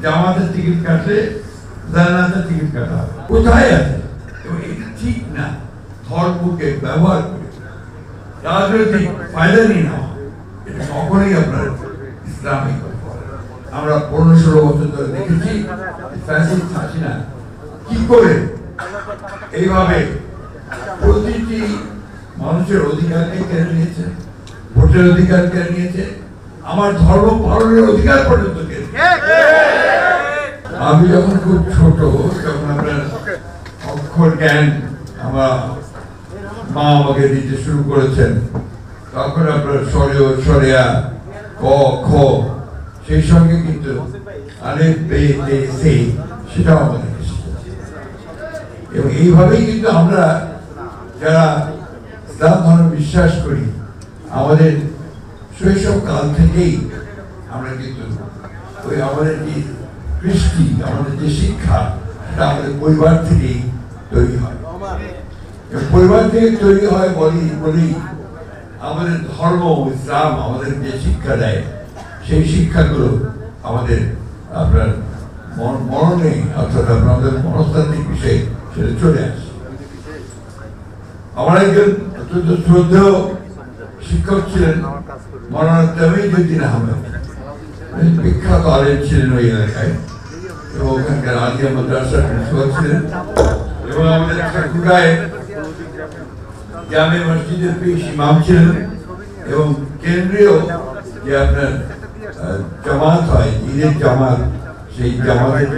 জামাতের টিকিট কাটলে জান্নাতের টিকিট কাটা হবে, কোথায় আছে? এবং এটা ঠিক না। ধর্মকে ব্যবহার করে রাজনৈতিক ফায়দা নিয়ে নেওয়া, এটা কখনোই আপনার ইসলামিক। আমরা 15-16 বছর ধরে দেখেছি ফ্যাসিস্ট হাসিনা কি করে এইভাবে প্রতিটি মানুষের অধিকারকে কেড়ে নিয়েছে, ভোটের অধিকার কেড়ে নিয়েছে, আমার ধর্ম পালনের অধিকার পর্যন্ত কেড়ে। আমি যখন খুব ছোট, যখন আপনার অক্ষর জ্ঞান আমার মা আমাকে দিতে শুরু করেছেন, তখন আপনার সরেও সরেয়া ক খ সেই সঙ্গে কিন্তু আলেফ বে তে সে সেটাও আমাদের এবং এইভাবেই কিন্তু আমরা যারা ইসলাম ধর্ম বিশ্বাস করি আমাদের শৈশব কাল থেকেই আমরা কিন্তু ওই আমাদের যে কৃষ্টি, আমাদের যে শিক্ষা, সেটা আমাদের পরিবার থেকেই তৈরি হয়। পরিবার থেকে তৈরি হয় বলেই আমাদের ধর্ম ইসলাম আমাদের যে শিক্ষা দেয় সেই শিক্ষাগুলো আমাদের আপনার মননে অর্থাৎ আপনাদের মনস্তাত্ত্বিক বিষয়ে সেটা চলে আসে। আমার একজন অত্যন্ত শ্রদ্ধেয় শিক্ষক ছিলেন মৌলানা তামিজউদ্দিন আহমেদ, বিখ্যাত আলেম ছিলেন ওই এলাকায় এবং ওখানকার আলিয়া মাদ্রাসার প্রিন্সিপাল ছিলেন এবং আমাদের ঠাকুরায় জামে মসজিদের পেশ ইমাম ছিলেন এবং কেন্দ্রীয় যে আপনার জামাত হয়, ঈদের জামাত, সেই জামাতের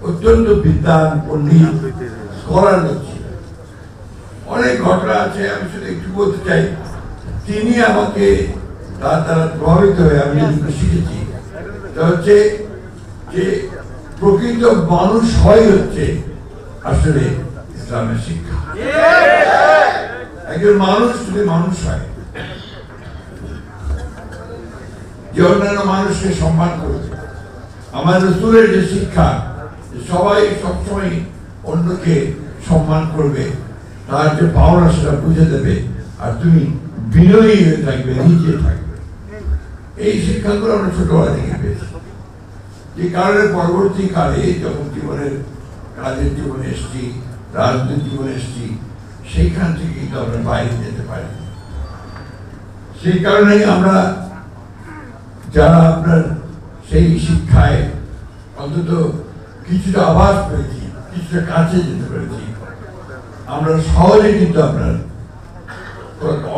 অত্যন্ত বিদ্বান পণ্ডিত স্কলার লোক ছিলেন। অনেক ঘটনা আছে, আমি শুধু একটু বলতে চাই। তিনি আমাকে তার দ্বারা প্রভাবিত হয়ে আমি যেগুলো শিখেছি তা হচ্ছে যে প্রকৃত মানুষ হয় হচ্ছে আসলে ইসলামের শিক্ষা। একজন মানুষ যদি মানুষ হয়, যে অন্যান্য মানুষকে সম্মান করবে, আমার রাসূলের যে শিক্ষা সবাই সবসময় অন্যকে সম্মান করবে, তার যে পাওনা সেটা বুঝে দেবে, আর তুমি বিনয়ী হয়ে থাকবে, নিচে থাকবে, এই শিক্ষাগুলো আমরা ছোটবেলা থেকে পেয়েছি। যে কারণে পরবর্তীকালে যখন জীবনের কাজের জীবনে এসেছি, রাজনৈতিক জীবনে এসেছি, সেইখান থেকে কিন্তু আমরা বাইরে যেতে পারি। সেই কারণেই আমরা যারা আপনার সেই শিক্ষায় অন্তত কিছুটা আভাস পেয়েছি, কিছুটা কাছে যেতে পেরেছি, আমরা সহজে কিন্তু আপনার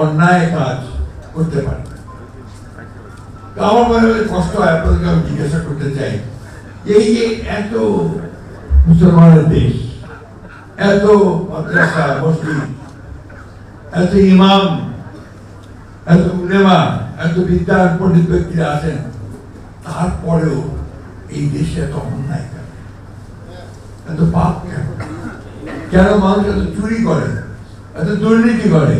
অন্যায় কাজ করতে পারি। আমার মনে হয় কষ্ট হয়, আপনাদেরকে আমি জিজ্ঞাসা করতে চাই, এই যে এত মুসলমানের দেশ, এত মাদ্রাসা মসজিদ, এত ইমাম, এত উলেমা, এত বিদ্যান পণ্ডিত ব্যক্তিরা আছেন, তারপরেও এই দেশে এত অন্যায় কেন, এত পাপ কেন? কেন মানুষ এত চুরি করে, এত দুর্নীতি করে,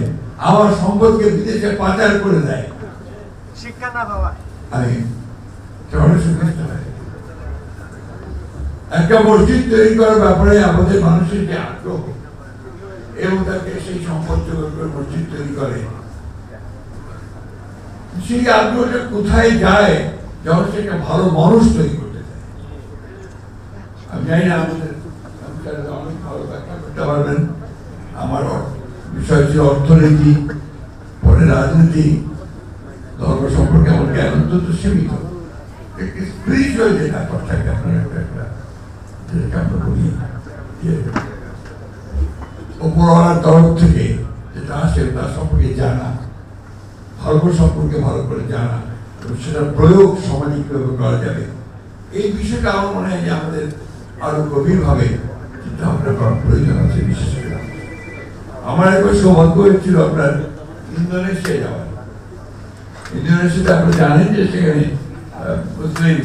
আমার সম্পদকে বিদেশে পাচার করে দেয়? শিক্ষা না বাবা, আমি একটা মসজিদ তৈরি করার ব্যাপারে আমাদের মানুষের যে আগ্রহ এবং তাকে সেই সম্পদ জোগাড় করে মসজিদ তৈরি করে, সেই আগ্রহটা কোথায় যায় যখন সে একটা ভালো মানুষ তৈরি করতে চায়? আমি জানি না, আমাদের অনেক ভালো ব্যাখ্যা করতে পারবেন। আমার বিষয় ছিল অর্থনীতি, পরে রাজনীতি, ধর্ম সম্পর্কে আমার জ্ঞান অত্যন্ত সীমিত। স্পিরিচুয়াল যে ব্যাপার থাকে আপনার একটা যেটাকে আমরা বলি উপরওয়ালার তরফ থেকে যেটা আসে তার সম্পর্কে জানা, ধর্ম সম্পর্কে ভালো করে জানা এবং সেটার প্রয়োগ সমাজে কিভাবে করা যাবে, এই বিষয়টা আমার মনে হয় যে আমাদের আরো গভীরভাবে চিন্তা ভাবনা করার প্রয়োজন আছে। বিশেষ করে আমার একবার সৌভাগ্য হয়েছিল আপনার ইন্দোনেশিয়া যাওয়ার। ইন্দোনেশিয়াতে আপনারা জানেন যে সেখানে মুসলিম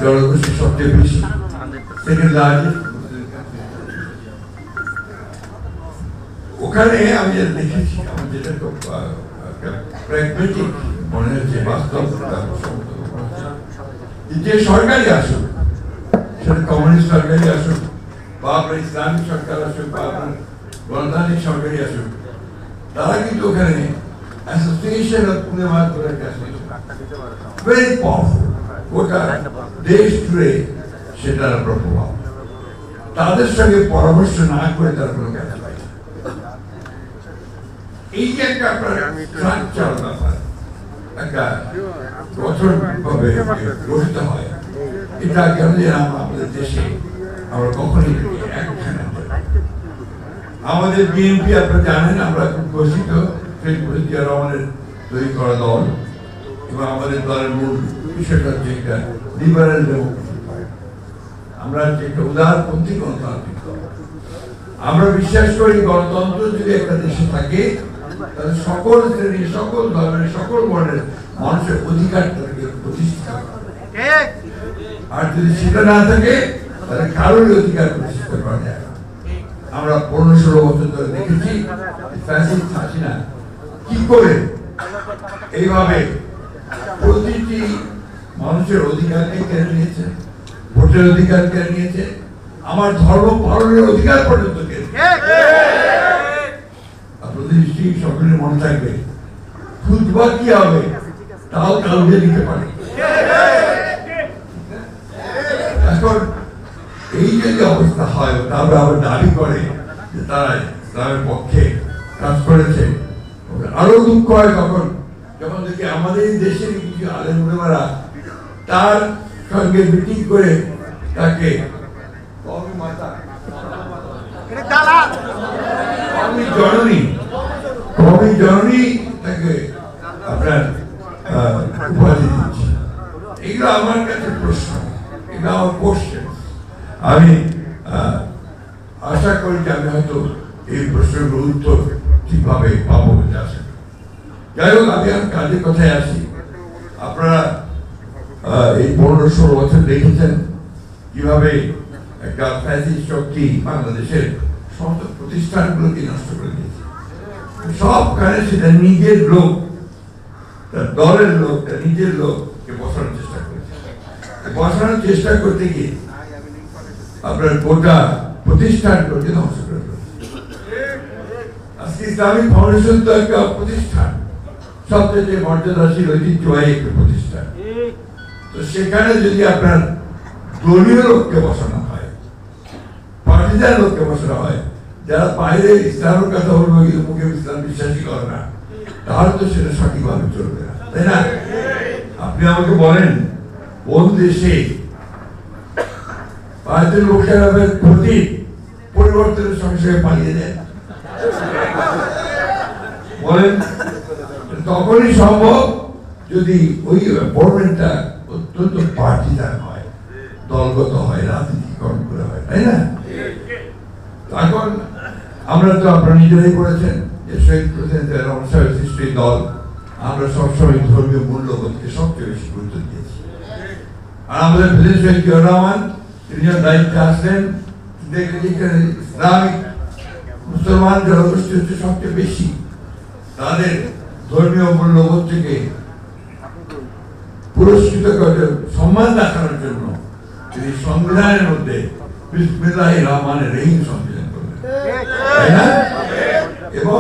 জনগোষ্ঠী সবচেয়ে বেশি, সেকেন্ড লার্জেস্ট। ওখানে আমি যেটা দেখেছি, আমার যেটা প্র্যাগমেটিক মনে হচ্ছে, বাস্তব যে সরকারি আসুক, সেটা কমিউনিস্ট সরকারি আসুক বা আপনার ইসলামিক সরকার আসুক বা আপনার গণতান্ত্রিক সরকারি আসুক, তারা কিন্তু ওখানে অ্যাসোসিয়েশন অফ উলেমা করে ভেরি পাওয়ারফুল। গোটা দেশ জুড়ে সেটার প্রভাব। তাদের সঙ্গে পরামর্শ না করে তারা কোনো কাজ পায় না। এই যে একটা আপনার ট্রাকচার ব্যাপার, একটা গঠন ভাবে গঠিত হয়, এটা কেন যে আমাদের দেশে আমরা কখনই একখানে আমাদের বিএনপি আপনারা জানেন, আমরা খুব ঘোষিত জিয়া রহমানের তৈরি করা দল, এবং আমাদের দলের মূল বিষয়টা হচ্ছে একটা লিবারেল ডেমোক্রেসি। আমরা হচ্ছে একটা উদারপন্থী গণতান্ত্রিক দল। আমরা বিশ্বাস করি গণতন্ত্র যদি একটা দেশে থাকে তাহলে সকল শ্রেণী, সকল ধর্মের, সকল বর্ণের মানুষের অধিকারটাকে প্রতিষ্ঠিত করে। আর যদি সেটা না থাকে তাহলে কারোর অধিকার প্রতিষ্ঠিত করা যায় না। আমরা 15-16 বছর ধরে দেখেছি ফ্যাসিস্ট হাসিনা কি করে এইভাবে প্রতিটি মানুষের অধিকারকে কেড়ে নিয়েছে, ভোটের অধিকার কেড়ে নিয়েছে, আমার ধর্ম পালনের অধিকার পর্যন্ত কেড়ে নিয়েছে। আপনাদের নিশ্চয়ই সকলের মনে থাকবে, খুঁজবা কি হবে তাও কাউকে দিতে পারে। এখন এই যদি অবস্থা হয়, তারপরে আবার দাবি করে যে তারা ইসলামের পক্ষে কাজ করেছে, আরো দুঃখ হয় তখন যখন দেখি আমাদের দেশের কিছু আলেম উলেমারা তার সঙ্গে মিটিং করে তাকে জননী তাকে আপনার উপাধি দিচ্ছে। এগুলো আমার কাছে প্রশ্ন, এগুলো আমার কোশ্চেন। আমি আশা করি যে আমি হয়তো এই প্রশ্নের উত্তর ঠিকভাবে পাবো বলে আশা করি। যাই হোক, আমি আর কাজের কথায় আসি। আপনারা এই 15-16 বছর দেখেছেন কিভাবে একটা ফ্যাসিস্ট শক্তি বাংলাদেশের সমস্ত প্রতিষ্ঠানগুলোকে নষ্ট করে দিয়েছে। সবখানে সেটা নিজের লোক, তার দলের লোক, তার নিজের লোককে বসানোর চেষ্টা করেছে। বসানোর চেষ্টা করতে গিয়ে আপনার গোটা প্রতিষ্ঠানগুলোকে ধ্বংস করে ফেলেছে। আজকে ইসলামিক ফাউন্ডেশন তো একটা প্রতিষ্ঠান, সবচেয়ে মর্যাদাশীল ঐতিহ্যবাহী একটা প্রতিষ্ঠান। তো সেখানে যদি আপনার দলীয় লোককে বসানো হয়, পার্টিজান লোককে বসানো হয়, যারা বাইরে ইসলামের কথা বলবো কিন্তু মুখে ইসলাম বিশ্বাসী করে না, তাহলে তো সেটা সঠিকভাবে চলবে না, তাই না? আপনি আমাকে বলেন কোন দেশে ভারতের লোকেরা প্রতি পরিবর্তনের সঙ্গে সঙ্গে পালিয়ে যায়? বলেন, তখনই সম্ভব যদি ওই গভর্নমেন্টটা অত্যন্ত পার্টিজান হয়, দলগত হয়, রাজনীতিকরণ করে হয়, তাই না? এখন আমরা তো আপনারা নিজেরাই বলেছেন যে শহীদ প্রেসিডেন্ট রহমান সাহেবের সৃষ্ট দল, আমরা সবসময় ধর্মীয় মূল্যবোধকে সবচেয়ে বেশি গুরুত্ব দিয়েছি। আর আমাদের প্রেসিডেন্ট শহীদ জিয়া রহমান তিনি যখন দায়িত্বে আসলেন, দেখলেন ইসলামিক মুসলমান জনগোষ্ঠী হচ্ছে সবচেয়ে বেশি, তাদের ধর্মীয় মূল্যবোধ থেকে পুরস্কৃত করে সম্মান দেখানোর জন্য তিনি সংবিধানের মধ্যে বিসমিল্লাহির রহমানির রহিম সংবিধান করলেন, তাই না? এবং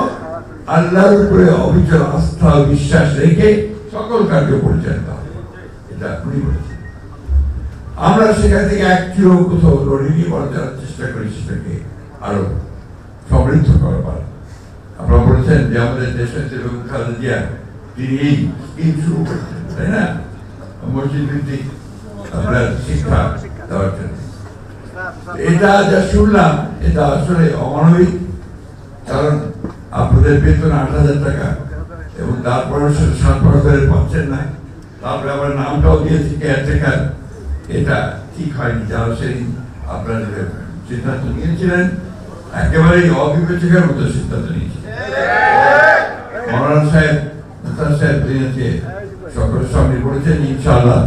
আল্লাহর উপরে অবিচল আস্থা ও বিশ্বাস রেখে সকল কার্য পরিচালিত হবে, এটা উনি বলেছেন। আমরা সেখান থেকে এক চিরো কোথাও লড়িয়ে বলার চেষ্টা করি সেটাকে আরো সমৃদ্ধ করবার। আপনারা বলেছেন যে আমাদের দেশের খালেদা জিয়া তিনি এই স্কিম শুরু করেছেন, তাই না? মসজিদ ভিত্তিক আপনার শিক্ষা দেওয়ার জন্য। এটা যা শুনলাম এটা আসলে অমানবিক, কারণ আপনাদের বেতন 8,000 টাকা এবং তারপরে সেটা 7 পাচ্ছেন না, তারপরে আবার নামটাও দিয়েছি কেয়ারটেকার। এটা ঠিক হয়নি। যারা সেই আপনার সিদ্ধান্ত নিয়েছিলেন একেবারেই অবিবেচকের মতো সিদ্ধান্ত নিয়েছিলেন। মৌলানা সাহেব সকলের সামনে বলেছেন ইনশাআল্লাহ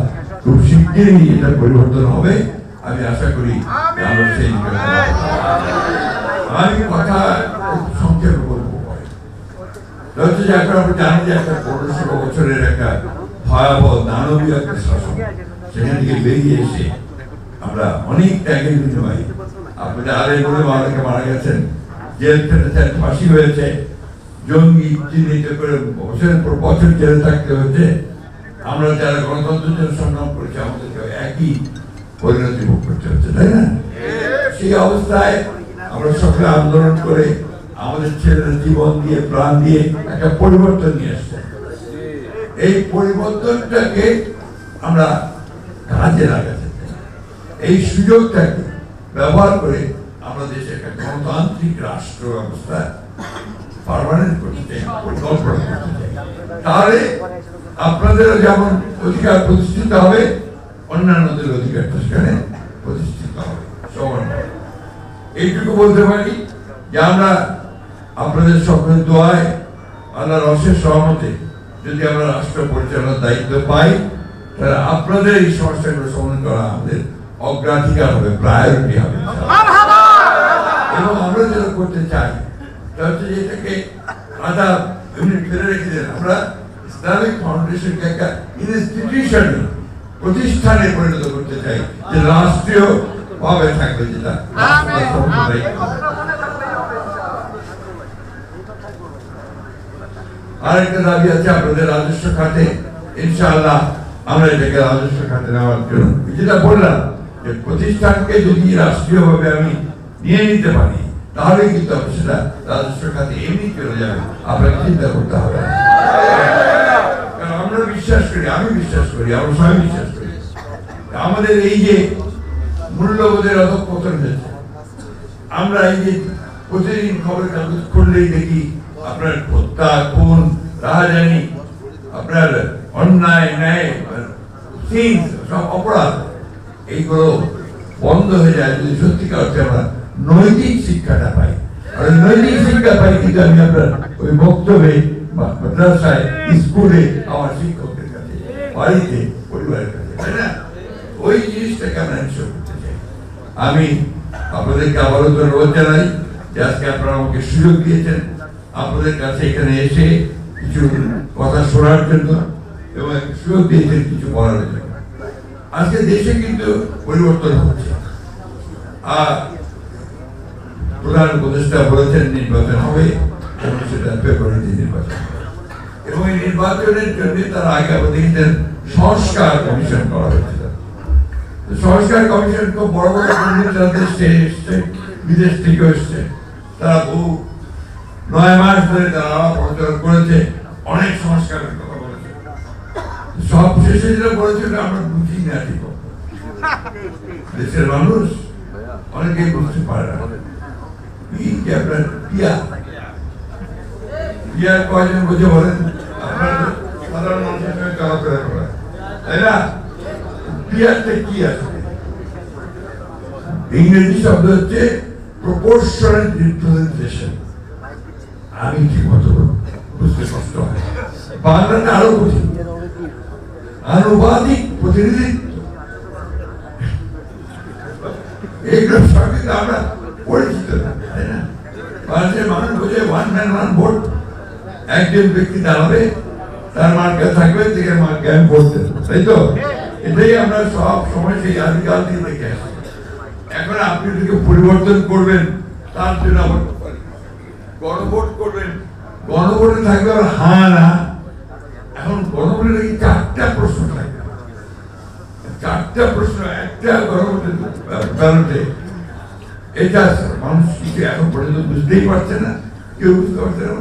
খুব শিগগিরই এটা পরিবর্তন হবে। আমি আশা করি আমরা সেই আমি কথা সংক্ষেপ বলবো। যে এখন আমরা জানি যে একটা 15-16 বছরের একটা ভয়াবহ দানবীয় একটা শাসন, সেখান থেকে বেরিয়ে এসে আমরা অনেক ত্যাগের বিনিময়ে আপনাদের আরে বলে অনেকে মারা গেছেন, জেল খেটেছেন, ফাঁসি হয়েছে, জঙ্গি চিহ্নিত করে বছরের পর বছর জেলে থাকতে হচ্ছে, আমরা যারা গণতন্ত্রের জন্য সংগ্রাম করেছি আমাদেরকে একই পরিণতি ভোগ করতে হচ্ছে, তাই না? সেই অবস্থায় আমরা সকলে আন্দোলন করে আমাদের ছেলেরা জীবন দিয়ে প্রাণ দিয়ে একটা পরিবর্তন নিয়ে আসছে। এই পরিবর্তনটাকে আমরা কাজে লাগাতে চাই, এই সুযোগটাকে ব্যবহার করে আমরা দেশে একটা গণতান্ত্রিক রাষ্ট্র ব্যবস্থা পার্মানেন্ট করতে চাই, পরিকল্পনা করতে চাই। তাহলে আপনাদেরও যেমন অধিকার প্রতিষ্ঠিত হবে, অন্যান্যদের অধিকারটা সেখানে প্রতিষ্ঠিত হবে সমান। এইটুকু বলতে পারি যে আমরা আপনাদের সকলের দোয়ায়, আল্লাহর অশেষ রহমতে যদি আমরা রাষ্ট্র পরিচালনার দায়িত্ব পাই, তাহলে আপনাদের এই সমস্যাগুলো সমাধান করা আমাদের অগ্রাধিকার হবে, প্রায়োরিটি হবে। এবং আমরা যেটা করতে চাই তা হচ্ছে যে এটাকে আধা এমনি ফেলে রেখে দেন, আমরা ইসলামিক ফাউন্ডেশনকে একটা ইনস্টিটিউশন, প্রতিষ্ঠানে পরিণত করতে চাই, যে রাষ্ট্রীয় ভাবে থাকবে, যেটা আরেকটা দাবি আছে আপনাদের রাজস্ব খাতে। ইনশাআল্লাহ আমরা এটাকে রাজস্ব খাতে নেওয়ার জন্য, যেটা বললাম যে প্রতিষ্ঠানকে যদি রাষ্ট্রীয়ভাবে আমি নিয়ে নিতে পারি, তাহলে কিন্তু সেটা রাজস্ব খাতে এমনি চলে যাবে, আপনাকে চিন্তা করতে হবে। কারণ আমরা বিশ্বাস করি, আমি বিশ্বাস করি, আমরা সবাই বিশ্বাস করি, আমাদের এই যে মূল্যবোধের অধঃপতন হয়েছে, আমরা এই যে প্রতিদিন খবরের কাগজ খুললেই দেখি আপনার হত্যা, খুন, রাহাজানি, আপনার অন্যায়, ন্যায়, সব অপরাধ, এইগুলো বন্ধ হয়ে যায় যদি সত্যিকার অর্থে আমরা নৈতিক শিক্ষাটা পাই। আর নৈতিক শিক্ষা পাই কিন্তু আমি আপনার ওই বক্তব্যে বা মাদ্রাসায়, স্কুলে, আমার শিক্ষকের কাছে, বাড়িতে, পরিবারের কাছে, তাই না? ওই জিনিসটাকে আমরা এনশিওর করতে চাই। আমি আপনাদেরকে আবারও ধন্যবাদ জানাই যে আজকে আপনারা আমাকে সুযোগ দিয়েছেন আপনাদের কাছে এখানে এসে কিছু কথা শোনার জন্য, এবং সুযোগ দিয়েছেন কিছু বলার জন্য। আজকে দেশে কিন্তু পরিবর্তন হচ্ছে, আর প্রধান উপদেষ্টা বলেছেন নির্বাচন হবে, এবং সেটা ফেব্রুয়ারিতে নির্বাচন, এবং এই নির্বাচনের জন্য তারা আগে দেখেছেন সংস্কার কমিশন করা হয়েছিল। সংস্কার কমিশন খুব বড় বড় দেশে এসছে, বিদেশ থেকে এসছে, তারা বহু 9 মাস ধরে তারা প্রচার করেছে, অনেক সংস্কারের কথা বলেছে। সব শেষে যেটা বলেছিল আমরা বুঝি না, ঠিক দেশের মানুষ অনেকেই বুঝতে পারে না। আপনার পিয়া কয়জন বুঝে বলেন, আপনার সাধারণ মানুষের সঙ্গে চলাফেরা করা, তাই না? পিয়ারটা কি আছে? ইংরেজি শব্দ হচ্ছে প্রপোর্শনাল রিপ্রেজেন্টেশন। আমি ঠিক মতো বুঝতে কষ্ট হয়, বাংলাটা আরো কঠিন, আনুপাতিক প্রতিনিধিত্ব। এইগুলো সব কিন্তু আমরা পরিচিত না, তাই না? বাংলাদেশের মানুষ বোঝে ওয়ান ম্যান ওয়ান ভোট, একজন ব্যক্তি দাঁড়াবে, তার মার্কা থাকবে, থেকে মার্কে আমি ভোট দেবো, তাই তো? এটাই আমরা সব সময় সেই আদিকাল থেকে দেখে আসছি। এখন আপনি এটাকে পরিবর্তন করবেন, তার জন্য আবার গণভোট করবেন, গণভোটে থাকবে আবার হ্যাঁ না। এখন গণভোটে নাকি 4টা প্রশ্ন থাকবে, 4টা প্রশ্ন একটা গণভোটের ব্যালটে। এটা মানুষ কিছু এখন পর্যন্ত বুঝতেই পারছে না, কেউ বুঝতে পারছে না,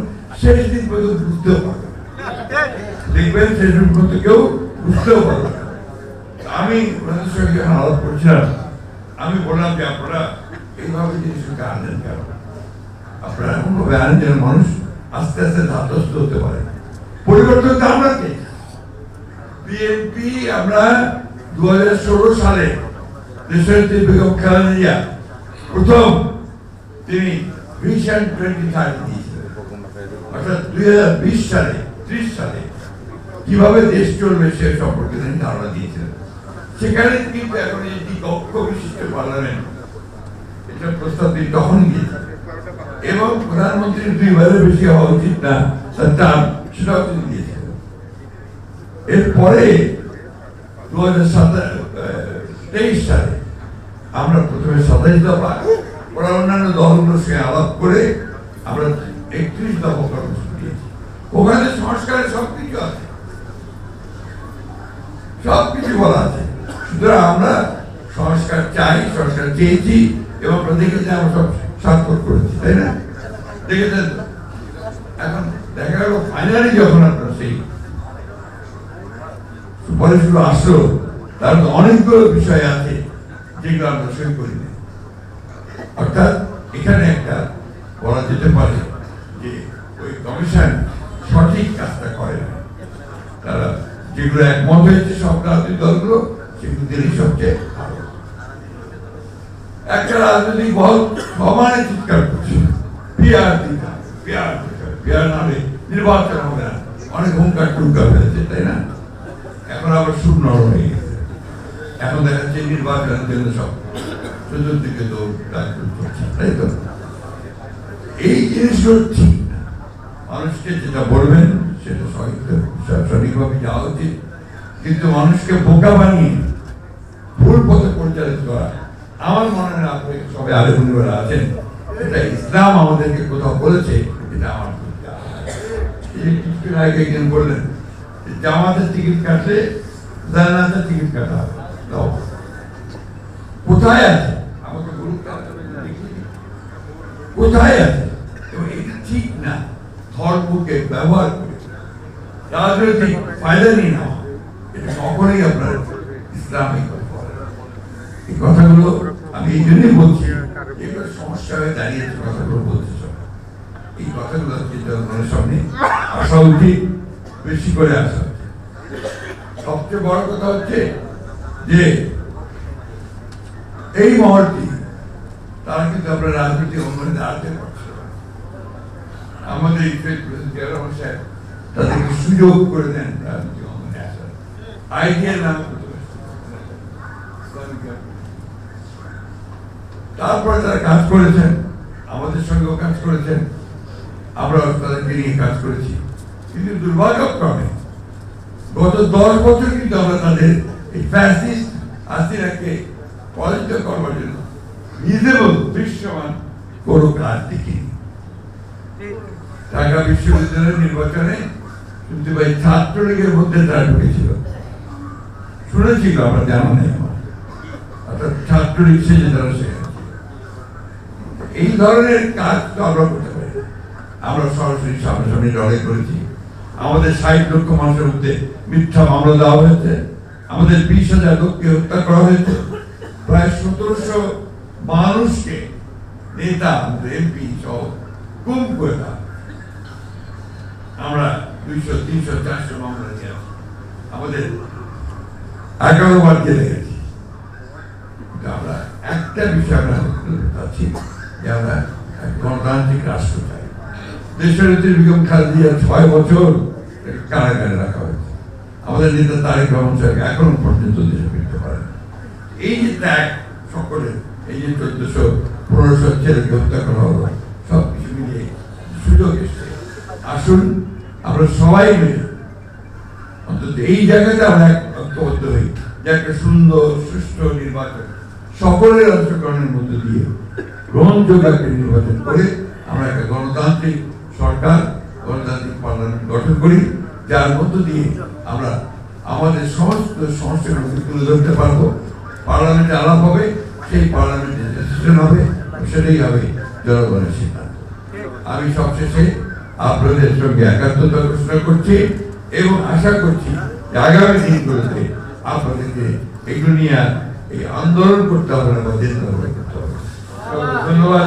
শেষ দিন পর্যন্ত বুঝতেও পারবে না, দেখবেন শেষ দিন পর্যন্ত কেউ বুঝতেও পারবে না। আমি ওনাদের সঙ্গে যখন আলাপ করছিলাম, আমি বললাম যে আপনারা এইভাবে জিনিসটাকে আনেন কেন? আপনারা এমনভাবে আনেন যেন মানুষ আস্তে আস্তে ধাতস্থ হতে পারে। পরিবর্তন তো আমরা কে? বিএনপি আমরা 2016 সালে দেশের বেগম খালেদা জিয়া প্রথম তিনি ভিশন 2030 দিয়েছিলেন, অর্থাৎ 2020 সালে 30 সালে কিভাবে দেশ চলবে সে সম্পর্কে তিনি ধারণা দিয়েছিলেন। সেখানে কিন্তু এখন এই কক্ষ বিশিষ্ট পার্লামেন্ট এটা প্রস্তাব দিয়ে তখন গিয়েছে, এবং প্রধানমন্ত্রীর 2 বারের বেশি হওয়া উচিত না তার টার্ম, সেটাও তিনি দিয়েছিলেন। এরপরে 2023 সালে আমরা প্রথমে 27 দফা, ওরা অন্যান্য দলগুলোর সঙ্গে আলাপ করে আমরা 31 দফা কর্মসূচি দিয়েছি। ওখানে সংস্কারের সবকিছু আছে। সবকিছু বলা আছে। সুতরাং আমরা সংস্কার চাই, সংস্কার চেয়েছি এবং দেখেছি আমরা সব সার্থক করেছি, তাই না? দেখেছেন। এখন দেখা গেল ফাইনালি যখন আপনার সেই সুপারিশগুলো আসলো, তার অনেকগুলো বিষয় আছে যেগুলো আমরা সই করি না। অর্থাৎ এখানে একটা বলা যেতে পারে যে ওই কমিশন সঠিক কাজটা করে না। তারা যেগুলো একমত হয়েছে সব রাজনৈতিক দলগুলো, সেগুলো দিলেই সবচেয়ে ভালো। একটা রাজনৈতিক দল সমানে চিৎকার করছে পিয়ার দিতে, পিয়ার নামে নির্বাচন হবে না, অনেক হুঙ্কার টুঙ্কার হয়েছে, তাই না? এখন আবার সুর নরম হয়ে গেছে। এখন দেখা যাচ্ছে নির্বাচনের জন্য সব চতুর্দিকে দৌড় করছে, তাই তো? এই জিনিসগুলো ঠিক না। মানুষকে যেটা বলবেন সেটা সঠিকভাবে যাওয়া উচিত, কিন্তু মানুষকে বোকা বানিয়ে ভুল পথে পরিচালিত করা আমার মনে হয় আপনি সবাই আলেমুনিরা আছেন, এটা ইসলাম আমাদেরকে কোথাও বলেছে, এটা আমার কিছুদিন আগে একজন বললেন জামাতের টিকিট কাটলে জান্নাতের টিকিট কাটা হবে। কোথায় আছে আমাকে বলুন, কোথায় আছে? এবং এটা ঠিক না। ধর্মকে ব্যবহার করে রাজনৈতিক ফায়দা নিয়ে নেওয়া, এটা কখনোই আপনার ইসলামিক। এই কথাগুলো আমি এই জন্যই বলছি, এগুলো সমস্যা হয়ে দাঁড়িয়েছে কথাগুলো বলতে। এই কথাগুলো জনগণের সামনে আসা উচিত, বেশি করে আসা উচিত। সবচেয়ে বড় কথা হচ্ছে যে এই মহলটি তারা কিন্তু আপনার রাজনীতি অঙ্গনে দাঁড়াতে পারছে না। আমাদের তাদেরকে সুযোগ করে দেন রাজনীতি অঙ্গনে আসার, আইডিয়ার নামে। তারপরে তারা কাজ করেছেন, আমাদের সঙ্গেও কাজ করেছেন, আমরা তাদেরকে নিয়ে কাজ করেছি। কিন্তু দুর্ভাগ্যক্রমে গত 10 বছর কিন্তু আমরা তাদের এই ফ্যাসিস্ট হাসিনাকে পরাজিত করবার জন্য ভিজিবল দৃশ্যমান কোনো কাজ দেখিনি। ঢাকা বিশ্ববিদ্যালয়ের নির্বাচনে শুনতে পাই ছাত্রলীগের মধ্যে তারা ঢুকেছিল, শুনেছিল, আমরা জানা নেই আমার, অর্থাৎ ছাত্রলীগ সেজে তারা সেখানে। এই ধরনের কাজ তো আমরা করতে পারি। আমরা সরাসরি সামনাসামনি লড়াই করেছি। আমাদের 60 লক্ষ মানুষের মধ্যে মিথ্যা মামলা দেওয়া হয়েছে, আমাদের 20,000 লোককে হত্যা করা হয়েছে, প্রায় 1700 মানুষকে নেতা এমপি সহ গুম করে দেওয়া। আমরা 200, 300, 400 মামলা নিয়ে আসি, আমাদের 11 বার জেলে গেছি। আমরা একটা বিষয় আমরা পাচ্ছি যে আমরা গণতান্ত্রিক রাষ্ট্র চাই। দেশনেত্রী বেগম খালেদা 6 বছর কারাগারে রাখা হয়েছে। আমাদের নেতা তারেক রহমান সাহেব এখনো পর্যন্ত দেশে ফিরতে পারেন। এই যে ত্যাগ সকলের, এই যে 1400-1500 ছেলেকে হত্যা করা হলো, সব কিছু মিলিয়ে সুযোগ এসছে। আসুন আমরা সবাই মিলে অন্তত এই জায়গাতে আমরা ঐক্যবদ্ধ হই যে একটা সুন্দর সুষ্ঠু নির্বাচন সকলের অংশগ্রহণের মধ্যে দিয়ে গ্রহণযোগ্য একটা নির্বাচন করে আমরা একটা গণতান্ত্রিক সরকার, গণতান্ত্রিক পার্লামেন্ট গঠন করি, যার মধ্য দিয়ে আমরা আমাদের সমস্ত সমস্যাগুলোকে তুলে ধরতে পারবো। পার্লামেন্টে আলাপ হবে, সেই পার্লামেন্টে ডিসিশন হবে, সেটাই হবে জনগণের সিদ্ধান্ত। আমি সবশেষে আপনাদের সঙ্গে একাত্মতা ঘোষণা করছি এবং আশা করছি যে আগামী দিনগুলোতে আপনাদেরকে এগুলো নিয়ে এই আন্দোলন করতে হবে না, বা দেশ করতে হবে। ধন্যবাদ।